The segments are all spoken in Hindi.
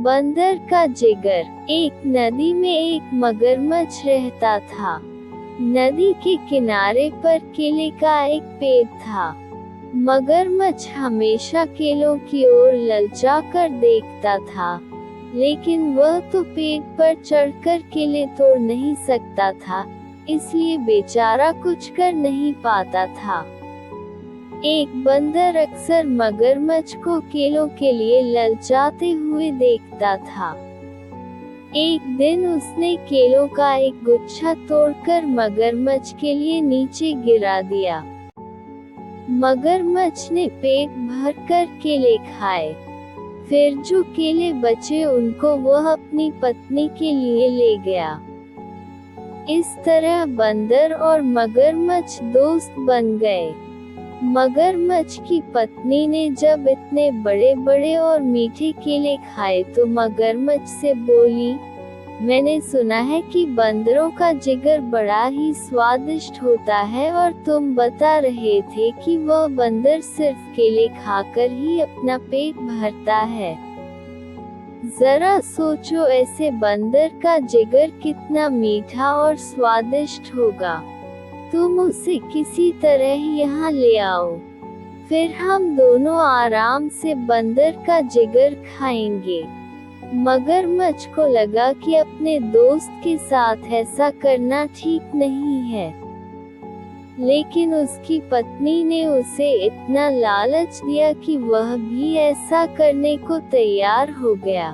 बंदर का जिगर। एक नदी में एक मगरमच्छ रहता था। नदी के किनारे पर केले का एक पेड़ था। मगरमच्छ हमेशा केलों की ओर ललचा कर देखता था, लेकिन वह तो पेड़ पर चढ़कर केले तोड़ नहीं सकता था, इसलिए बेचारा कुछ कर नहीं पाता था। एक बंदर अक्सर मगरमच्छ को केलों के लिए ललचाते हुए देखता था। एक दिन उसने केलों का एक गुच्छा तोड़कर मगरमच्छ के लिए नीचे गिरा दिया। मगरमच्छ ने पेट भरकर केले खाए। फिर जो केले बचे उनको वह अपनी पत्नी के लिए ले गया। इस तरह बंदर और मगरमच्छ दोस्त बन गए। मगरमच्छ की पत्नी ने जब इतने बड़े बड़े और मीठे केले खाए तो मगरमच्छ से बोली, मैंने सुना है कि बंदरों का जिगर बड़ा ही स्वादिष्ट होता है और तुम बता रहे थे कि वह बंदर सिर्फ केले खाकर ही अपना पेट भरता है। जरा सोचो, ऐसे बंदर का जिगर कितना मीठा और स्वादिष्ट होगा। तुम उसे किसी तरह यहाँ ले आओ, फिर हम दोनों आराम से बंदर का जिगर खाएंगे। मगरमच्छ को लगा कि अपने दोस्त के साथ ऐसा करना ठीक नहीं है, लेकिन उसकी पत्नी ने उसे इतना लालच दिया कि वह भी ऐसा करने को तैयार हो गया।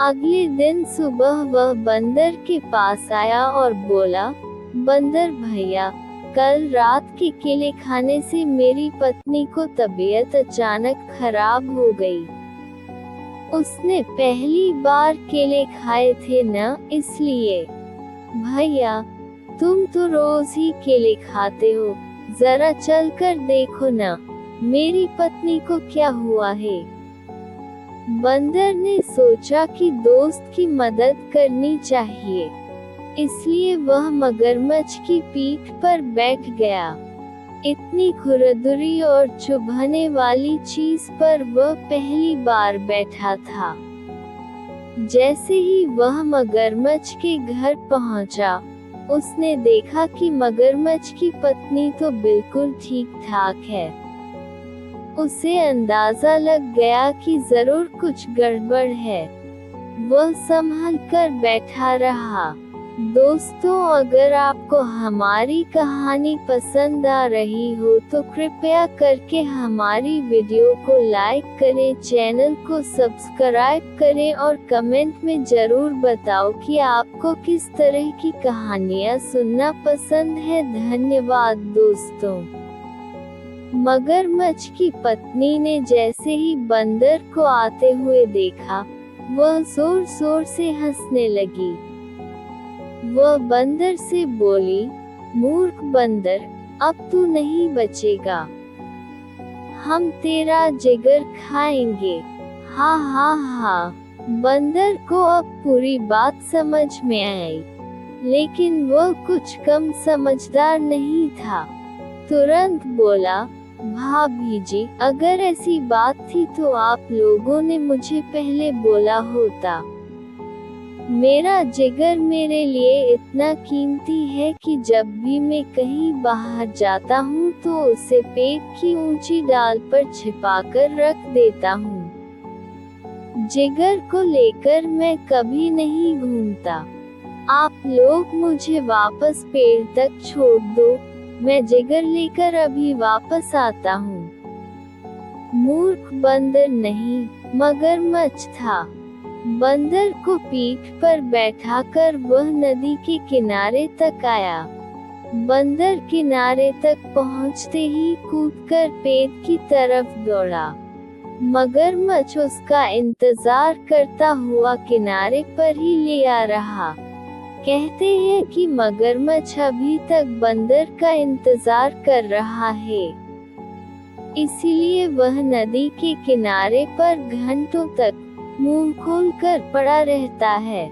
अगले दिन सुबह वह बंदर के पास आया और बोला, बंदर भैया, कल रात के केले खाने से मेरी पत्नी को तबीयत अचानक खराब हो गई। उसने पहली बार केले खाए थे न, इसलिए। भैया, तुम तो रोज ही केले खाते हो, जरा चलकर देखो न, मेरी पत्नी को क्या हुआ है। बंदर ने सोचा कि दोस्त की मदद करनी चाहिए, इसलिए वह मगरमच्छ की पीठ पर बैठ गया। इतनी खुरदुरी और चुभने वाली चीज पर वह पहली बार बैठा था। जैसे ही वह मगरमच्छ के घर पहुंचा, उसने देखा कि मगरमच्छ की पत्नी तो बिल्कुल ठीक ठाक है। उसे अंदाजा लग गया कि जरूर कुछ गड़बड़ है। वह संभल कर बैठा रहा। दोस्तों, अगर आपको हमारी कहानी पसंद आ रही हो तो कृपया करके हमारी वीडियो को लाइक करें, चैनल को सब्सक्राइब करें और कमेंट में जरूर बताओ कि आपको किस तरह की कहानियाँ सुनना पसंद है। धन्यवाद दोस्तों। मगरमच्छ की पत्नी ने जैसे ही बंदर को आते हुए देखा, वह जोर जोर से हंसने लगी। वह बंदर से बोली, मूर्ख बंदर, अब तू नहीं बचेगा, हम तेरा जिगर खाएंगे। हा हा हा। बंदर को अब पूरी बात समझ में आई, लेकिन वह कुछ कम समझदार नहीं था। तुरंत बोला, भाभी जी, अगर ऐसी बात थी तो आप लोगों ने मुझे पहले बोला होता। मेरा जिगर मेरे लिए इतना कीमती है कि जब भी मैं कहीं बाहर जाता हूँ तो उसे पेड़ की ऊंची डाल पर छिपाकर रख देता हूँ। जिगर को लेकर मैं कभी नहीं घूमता। आप लोग मुझे वापस पेड़ तक छोड़ दो, मैं जिगर लेकर अभी वापस आता हूँ। मूर्ख बंदर नहीं, मगरमच्छ था। बंदर को पीठ पर बैठाकर वह नदी के किनारे तक आया। बंदर किनारे तक पहुंचते ही कूदकर पेड़ की तरफ दौड़ा। मगरमच्छ उसका इंतजार करता हुआ किनारे पर ही ले आ रहा। कहते हैं कि मगरमच्छ अभी तक बंदर का इंतजार कर रहा है, इसीलिए वह नदी के किनारे पर घंटों तक मुंह खोलकर पड़ा रहता है।